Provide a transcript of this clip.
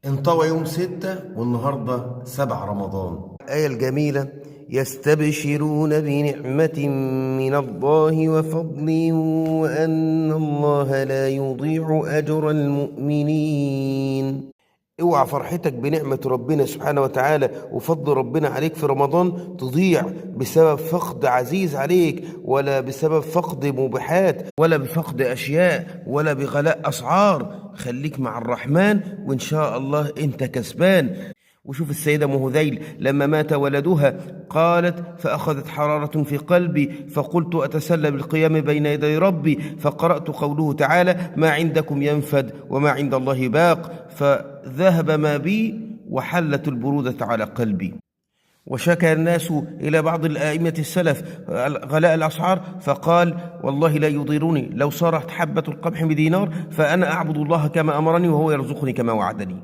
انطوى يوم 6 والنهاردة 7 رمضان. الآية الجميلة: يستبشرون بنعمة من الله وفضل وأن الله لا يضيع أجر المؤمنين. اوعى فرحتك بنعمة ربنا سبحانه وتعالى وفضل ربنا عليك في رمضان تضيع بسبب فقد عزيز عليك، ولا بسبب فقد مباحات، ولا بفقد أشياء، ولا بغلاء أسعار. خليك مع الرحمن وإن شاء الله أنت كسبان. وشوف السيدة أم هذيل لما مات ولدها قالت: فأخذت حرارة في قلبي فقلت أتسلى بالقيام بين يدي ربي، فقرأت قوله تعالى: ما عندكم ينفد وما عند الله باق، فذهب ما بي وحلت البرودة على قلبي. وشكى الناس إلى بعض الآئمة السلف غلاء الأسعار فقال: والله لا يضيرني لو صارت حبة القمح بدينار، فأنا أعبد الله كما أمرني وهو يرزقني كما وعدني.